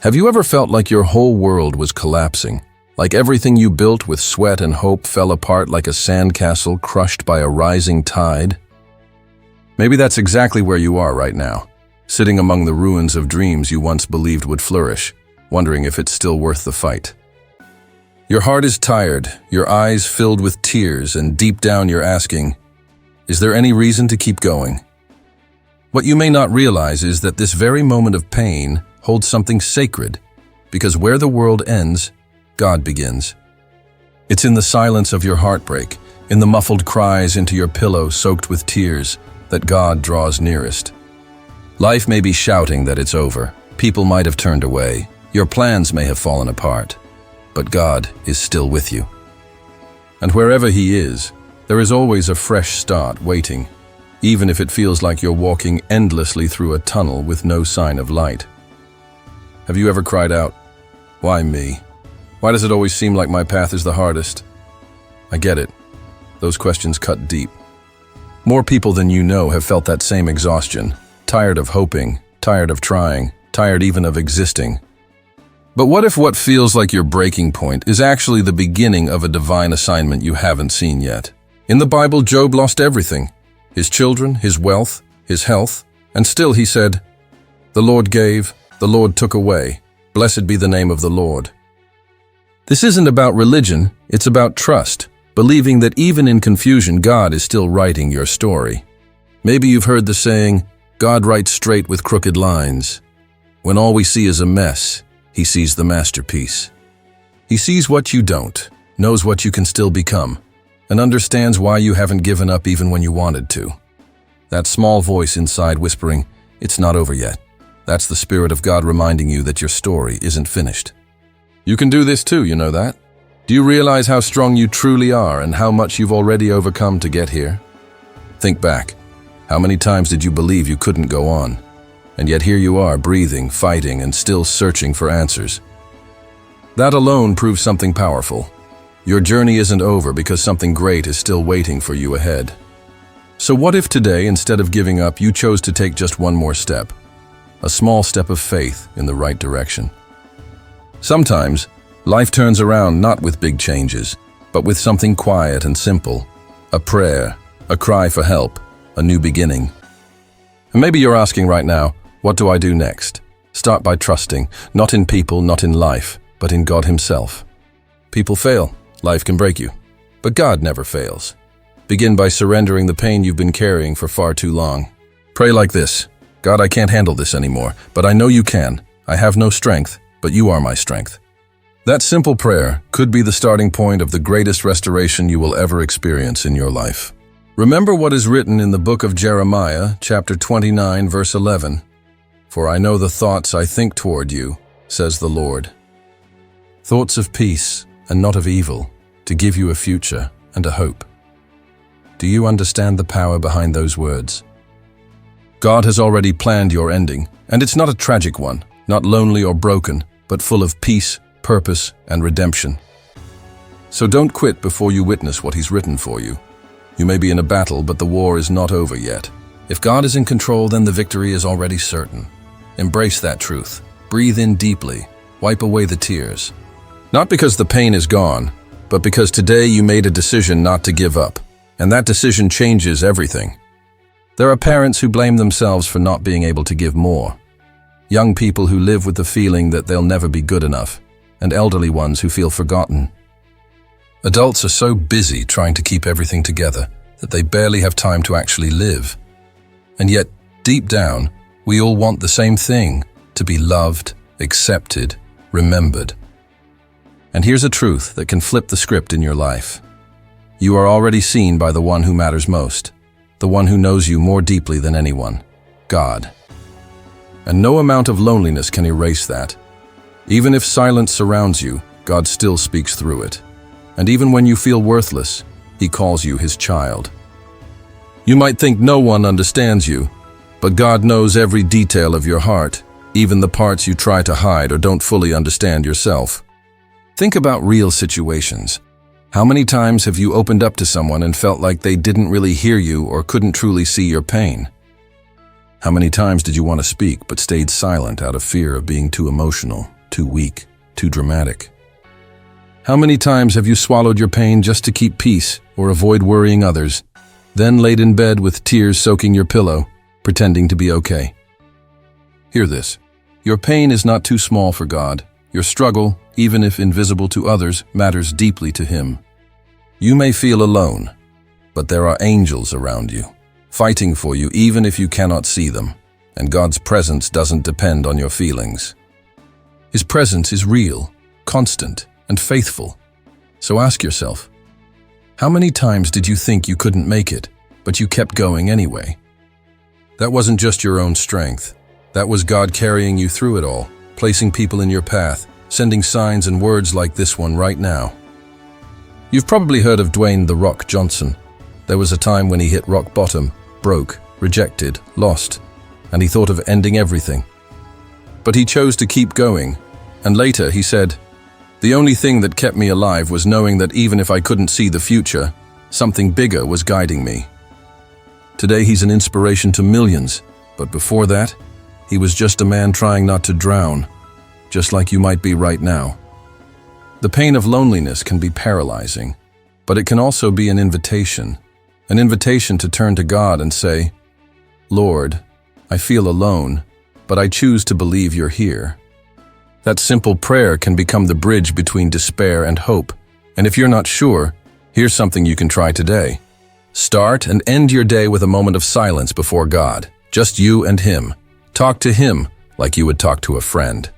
Have you ever felt like your whole world was collapsing? Like everything you built with sweat and hope fell apart like a sandcastle crushed by a rising tide? Maybe that's exactly where you are right now, sitting among the ruins of dreams you once believed would flourish, wondering if it's still worth the fight. Your heart is tired, your eyes filled with tears, and deep down you're asking, is there any reason to keep going? What you may not realize is that this very moment of pain holds something sacred, because where the world ends, God begins. It's in the silence of your heartbreak, in the muffled cries into your pillow soaked with tears, that God draws nearest. Life may be shouting that it's over, people might have turned away, your plans may have fallen apart, but God is still with you. And wherever He is, there is always a fresh start waiting, even if it feels like you're walking endlessly through a tunnel with no sign of light. Have you ever cried out, "Why me? Why does it always seem like my path is the hardest?" I get it. Those questions cut deep. More people than you know have felt that same exhaustion, tired of hoping, tired of trying, tired even of existing. But what if what feels like your breaking point is actually the beginning of a divine assignment you haven't seen yet? In the Bible, Job lost everything: his children, his wealth, his health, and still he said, "The Lord gave, the Lord took away. Blessed be the name of the Lord." This isn't about religion, it's about trust, believing that even in confusion, God is still writing your story. Maybe you've heard the saying, God writes straight with crooked lines. When all we see is a mess, He sees the masterpiece. He sees what you don't, knows what you can still become, and understands why you haven't given up even when you wanted to. That small voice inside whispering, "It's not over yet." That's the Spirit of God reminding you that your story isn't finished. You can do this too, you know that? Do you realize how strong you truly are and how much you've already overcome to get here? Think back. How many times did you believe you couldn't go on? And yet here you are, breathing, fighting, and still searching for answers. That alone proves something powerful. Your journey isn't over because something great is still waiting for you ahead. So what if today, instead of giving up, you chose to take just one more step? A small step of faith in the right direction. Sometimes, life turns around not with big changes, but with something quiet and simple. A prayer, a cry for help, a new beginning. And maybe you're asking right now, what do I do next? Start by trusting, not in people, not in life, but in God Himself. People fail, life can break you, but God never fails. Begin by surrendering the pain you've been carrying for far too long. Pray like this: God, I can't handle this anymore, but I know you can. I have no strength, but you are my strength. That simple prayer could be the starting point of the greatest restoration you will ever experience in your life. Remember what is written in the book of Jeremiah, chapter 29, verse 11. "For I know the thoughts I think toward you, says the Lord. Thoughts of peace and not of evil, to give you a future and a hope." Do you understand the power behind those words? God has already planned your ending, and it's not a tragic one, not lonely or broken, but full of peace, purpose, and redemption. So don't quit before you witness what He's written for you. You may be in a battle, but the war is not over yet. If God is in control, then the victory is already certain. Embrace that truth. Breathe in deeply. Wipe away the tears. Not because the pain is gone, but because today you made a decision not to give up, and that decision changes everything. There are parents who blame themselves for not being able to give more. Young people who live with the feeling that they'll never be good enough, and elderly ones who feel forgotten. Adults are so busy trying to keep everything together that they barely have time to actually live. And yet, deep down, we all want the same thing: to be loved, accepted, remembered. And here's a truth that can flip the script in your life. You are already seen by the one who matters most, the one who knows you more deeply than anyone, God. And no amount of loneliness can erase that. Even if silence surrounds you, God still speaks through it. And even when you feel worthless, He calls you His child. You might think no one understands you, but God knows every detail of your heart, even the parts you try to hide or don't fully understand yourself. Think about real situations. How many times have you opened up to someone and felt like they didn't really hear you or couldn't truly see your pain? How many times did you want to speak but stayed silent out of fear of being too emotional, too weak, too dramatic? How many times have you swallowed your pain just to keep peace or avoid worrying others, then laid in bed with tears soaking your pillow, pretending to be okay? Hear this. Your pain is not too small for God. Your struggle, even if invisible to others, matters deeply to Him. You may feel alone, but there are angels around you, fighting for you even if you cannot see them, and God's presence doesn't depend on your feelings. His presence is real, constant, and faithful. So ask yourself, how many times did you think you couldn't make it, but you kept going anyway? That wasn't just your own strength. That was God carrying you through it all, placing people in your path, sending signs and words like this one right now. You've probably heard of Dwayne "The Rock" Johnson. There was a time when he hit rock bottom, broke, rejected, lost, and he thought of ending everything. But he chose to keep going, and later he said, "The only thing that kept me alive was knowing that even if I couldn't see the future, something bigger was guiding me." Today he's an inspiration to millions, but before that, he was just a man trying not to drown, just like you might be right now. The pain of loneliness can be paralyzing, but it can also be an invitation to turn to God and say, "Lord, I feel alone, but I choose to believe you're here." That simple prayer can become the bridge between despair and hope. And if you're not sure, here's something you can try today. Start and end your day with a moment of silence before God, just you and Him. Talk to Him like you would talk to a friend.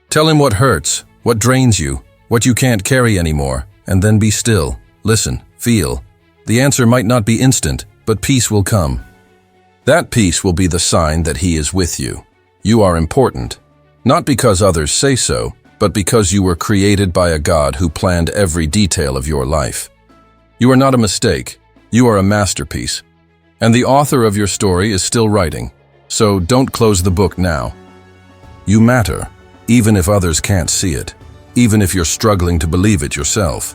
Tell Him what hurts, what drains you, what you can't carry anymore, and then be still. Listen, feel. The answer might not be instant, but peace will come. That peace will be the sign that He is with you. You are important, not because others say so, but because you were created by a God who planned every detail of your life. You are not a mistake. You are a masterpiece. And the author of your story is still writing. So don't close the book now. You matter, even if others can't see it, even if you're struggling to believe it yourself.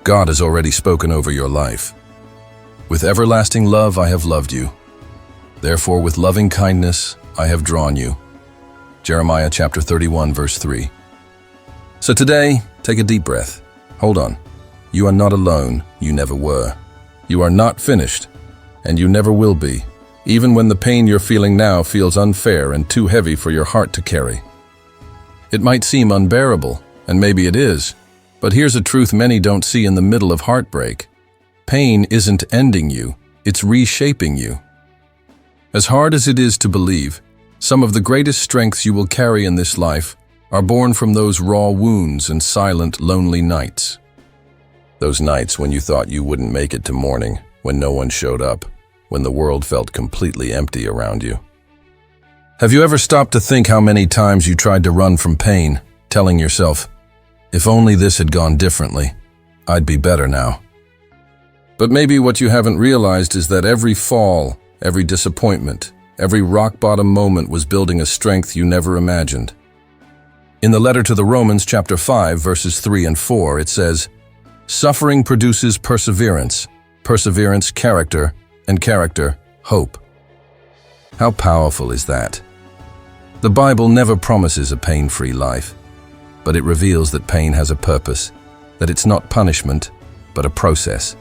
God has already spoken over your life. With everlasting love I have loved you. Therefore with loving kindness I have drawn you. Jeremiah chapter 31 verse 3. So today, take a deep breath. Hold on. You are not alone. You never were. You are not finished, and you never will be, even when the pain you're feeling now feels unfair and too heavy for your heart to carry. It might seem unbearable, and maybe it is, but here's a truth many don't see in the middle of heartbreak. Pain isn't ending you, it's reshaping you. As hard as it is to believe, some of the greatest strengths you will carry in this life are born from those raw wounds and silent, lonely nights. Those nights when you thought you wouldn't make it to morning, when no one showed up, when the world felt completely empty around you. Have you ever stopped to think how many times you tried to run from pain, telling yourself, "If only this had gone differently, I'd be better now"? But maybe what you haven't realized is that every fall, every disappointment, every rock-bottom moment was building a strength you never imagined. In the letter to the Romans chapter 5 verses 3 and 4, it says, "Suffering produces perseverance, perseverance character, and character hope." How powerful is that? The Bible never promises a pain-free life, but it reveals that pain has a purpose, that it's not punishment, but a process.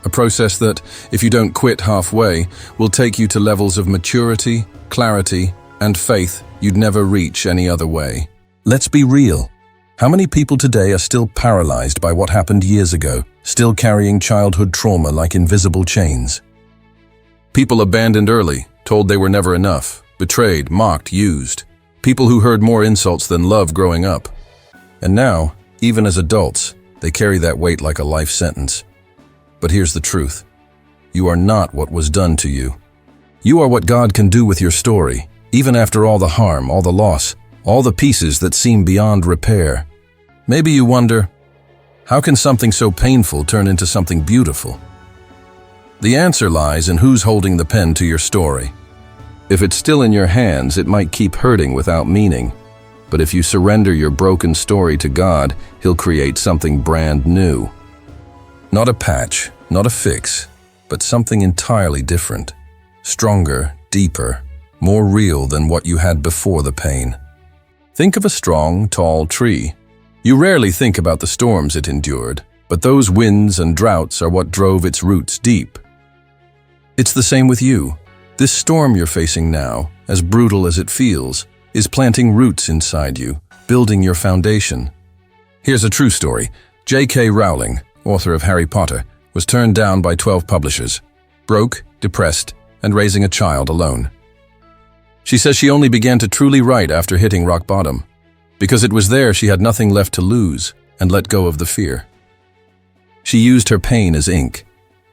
A process that, if you don't quit halfway, will take you to levels of maturity, clarity, and faith you'd never reach any other way. Let's be real. How many people today are still paralyzed by what happened years ago, still carrying childhood trauma like invisible chains? People abandoned early, told they were never enough, betrayed, mocked, used. People who heard more insults than love growing up. And now, even as adults, they carry that weight like a life sentence. But here's the truth. You are not what was done to you. You are what God can do with your story, even after all the harm, all the loss, all the pieces that seem beyond repair. Maybe you wonder, how can something so painful turn into something beautiful? The answer lies in who's holding the pen to your story. If it's still in your hands, it might keep hurting without meaning. But if you surrender your broken story to God, He'll create something brand new. Not a patch, not a fix, but something entirely different. Stronger, deeper, more real than what you had before the pain. Think of a strong, tall tree. You rarely think about the storms it endured, but those winds and droughts are what drove its roots deep. It's the same with you. This storm you're facing now, as brutal as it feels, is planting roots inside you, building your foundation. Here's a true story. J.K. Rowling, author of Harry Potter, was turned down by 12 publishers, broke, depressed, and raising a child alone. She says she only began to truly write after hitting rock bottom, because it was there she had nothing left to lose and let go of the fear. She used her pain as ink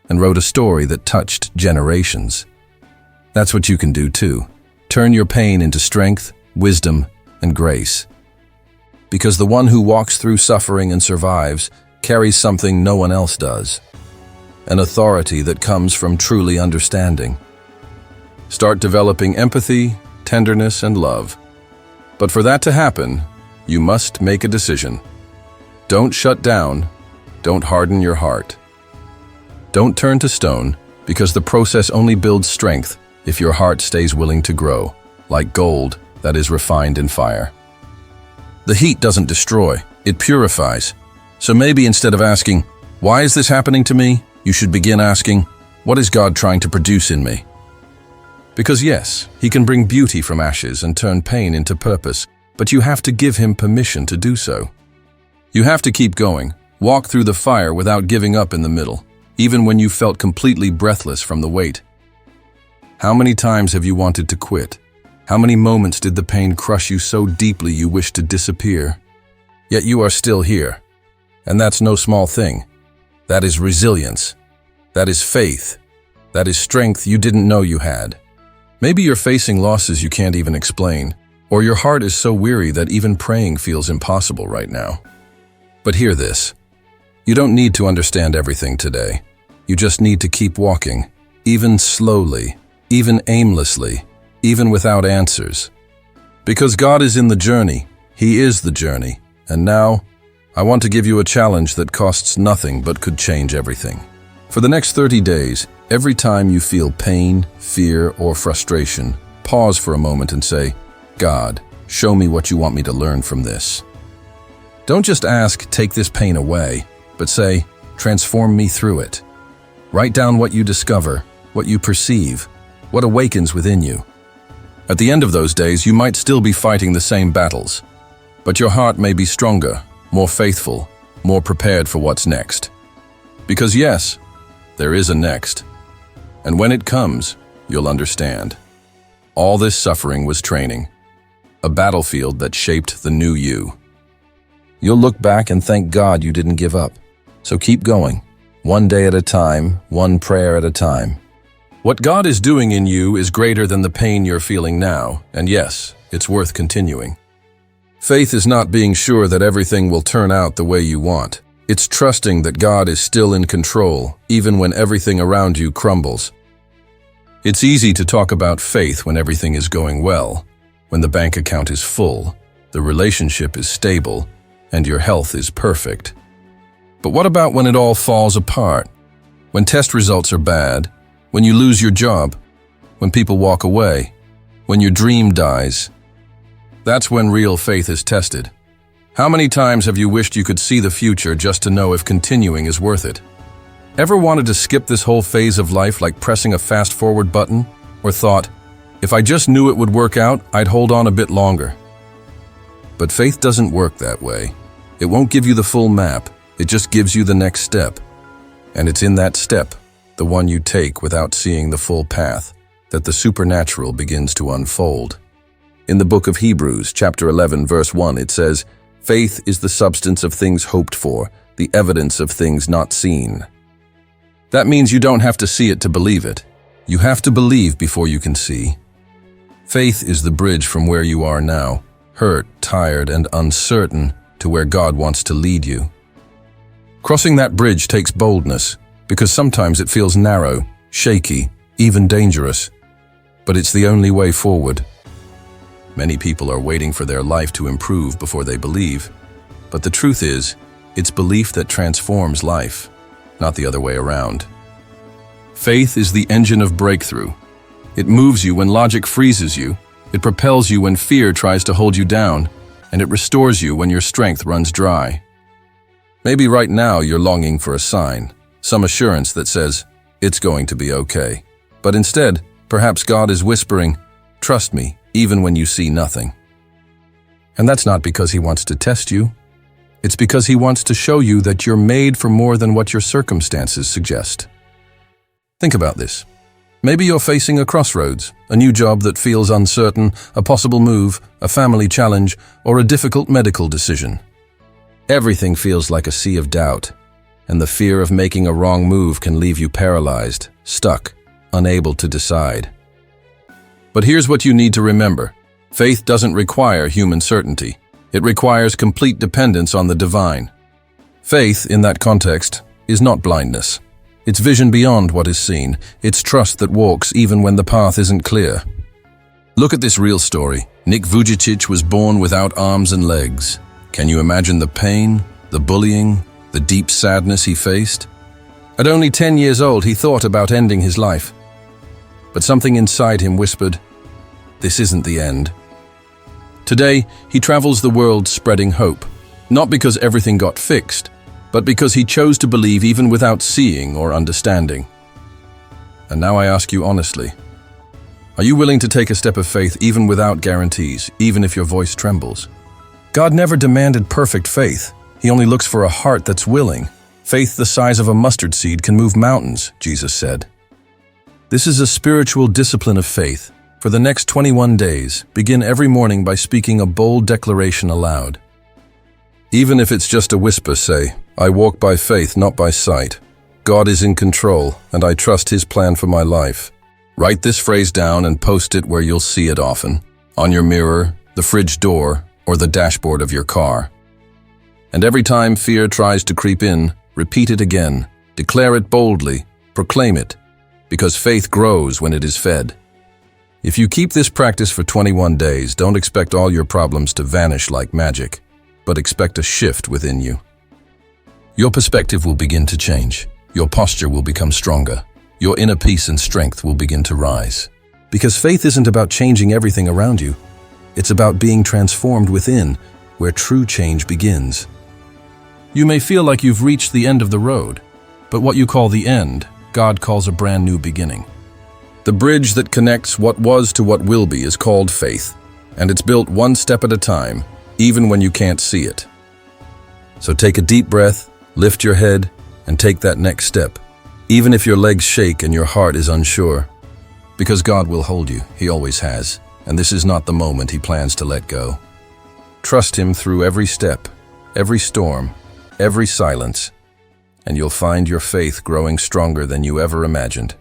and wrote a story that touched generations. That's what you can do too. Turn your pain into strength, wisdom, and grace. Because the one who walks through suffering and survives carries something no one else does. An authority that comes from truly understanding. Start developing empathy, tenderness, and love. But for that to happen, you must make a decision. Don't shut down. Don't harden your heart. Don't turn to stone, because the process only builds strength if your heart stays willing to grow, like gold that is refined in fire. The heat doesn't destroy, it purifies. So maybe instead of asking, "Why is this happening to me?" you should begin asking, "What is God trying to produce in me?" Because yes, He can bring beauty from ashes and turn pain into purpose, but you have to give Him permission to do so. You have to keep going, walk through the fire without giving up in the middle, even when you felt completely breathless from the weight. How many times have you wanted to quit? How many moments did the pain crush you so deeply you wished to disappear? Yet you are still here. And that's no small thing. That is resilience. That is faith. That is strength you didn't know you had. Maybe you're facing losses you can't even explain, or your heart is so weary that even praying feels impossible right now. But hear this. You don't need to understand everything today. You just need to keep walking, even slowly, even aimlessly, even without answers. Because God is in the journey. He is the journey. And now, I want to give you a challenge that costs nothing but could change everything. For the next 30 days, every time you feel pain, fear, or frustration, pause for a moment and say, "God, show me what you want me to learn from this." Don't just ask, "Take this pain away," but say, "Transform me through it." Write down what you discover, what you perceive, what awakens within you. At the end of those days, you might still be fighting the same battles, but your heart may be stronger, more faithful, more prepared for what's next. Because yes, there is a next. And when it comes, you'll understand. All this suffering was training, a battlefield that shaped the new you. You'll look back and thank God you didn't give up. So keep going, one day at a time, one prayer at a time. What God is doing in you is greater than the pain you're feeling now, and yes, it's worth continuing. Faith is not being sure that everything will turn out the way you want. It's trusting that God is still in control, even when everything around you crumbles. It's easy to talk about faith when everything is going well, when the bank account is full, the relationship is stable, and your health is perfect. But what about when it all falls apart? When test results are bad, when you lose your job, when people walk away, when your dream dies? That's when real faith is tested. How many times have you wished you could see the future just to know if continuing is worth it? Ever wanted to skip this whole phase of life like pressing a fast-forward button? Or thought, if I just knew it would work out, I'd hold on a bit longer? But faith doesn't work that way. It won't give you the full map, it just gives you the next step. And it's in that step, the one you take without seeing the full path, that the supernatural begins to unfold. In the book of Hebrews, chapter 11, verse 1, it says, "Faith is the substance of things hoped for, the evidence of things not seen." That means you don't have to see it to believe it. You have to believe before you can see. Faith is the bridge from where you are now, hurt, tired, and uncertain, to where God wants to lead you. Crossing that bridge takes boldness, because sometimes it feels narrow, shaky, even dangerous. But it's the only way forward. Many people are waiting for their life to improve before they believe. But the truth is, it's belief that transforms life, not the other way around. Faith is the engine of breakthrough. It moves you when logic freezes you. It propels you when fear tries to hold you down. And it restores you when your strength runs dry. Maybe right now you're longing for a sign, some assurance that says, it's going to be okay. But instead, perhaps God is whispering, trust me, even when you see nothing. And that's not because He wants to test you. It's because He wants to show you that you're made for more than what your circumstances suggest. Think about this. Maybe you're facing a crossroads, a new job that feels uncertain, a possible move, a family challenge, or a difficult medical decision. Everything feels like a sea of doubt, and the fear of making a wrong move can leave you paralyzed, stuck, unable to decide. But here's what you need to remember. Faith doesn't require human certainty. It requires complete dependence on the divine. Faith, in that context, is not blindness. It's vision beyond what is seen. It's trust that walks even when the path isn't clear. Look at this real story. Nik Vujicic was born without arms and legs. Can you imagine the pain, the bullying, the deep sadness he faced? At only 10 years old, he thought about ending his life. But something inside him whispered, this isn't the end. Today, he travels the world spreading hope, not because everything got fixed, but because he chose to believe even without seeing or understanding. And now I ask you honestly, are you willing to take a step of faith even without guarantees, even if your voice trembles? God never demanded perfect faith. He only looks for a heart that's willing. Faith the size of a mustard seed can move mountains, Jesus said. This is a spiritual discipline of faith. For the next 21 days, begin every morning by speaking a bold declaration aloud. Even if it's just a whisper, say, I walk by faith, not by sight. God is in control, and I trust His plan for my life. Write this phrase down and post it where you'll see it often, on your mirror, the fridge door, or the dashboard of your car. And every time fear tries to creep in, repeat it again, declare it boldly, proclaim it, because faith grows when it is fed. If you keep this practice for 21 days, don't expect all your problems to vanish like magic, but expect a shift within you. Your perspective will begin to change. Your posture will become stronger. Your inner peace and strength will begin to rise. Because faith isn't about changing everything around you. It's about being transformed within, where true change begins. You may feel like you've reached the end of the road, but what you call the end, God calls a brand new beginning. The bridge that connects what was to what will be is called faith, and it's built one step at a time, even when you can't see it. So take a deep breath, lift your head, and take that next step, even if your legs shake and your heart is unsure. Because God will hold you, He always has, and this is not the moment He plans to let go. Trust Him through every step, every storm, every silence, and you'll find your faith growing stronger than you ever imagined.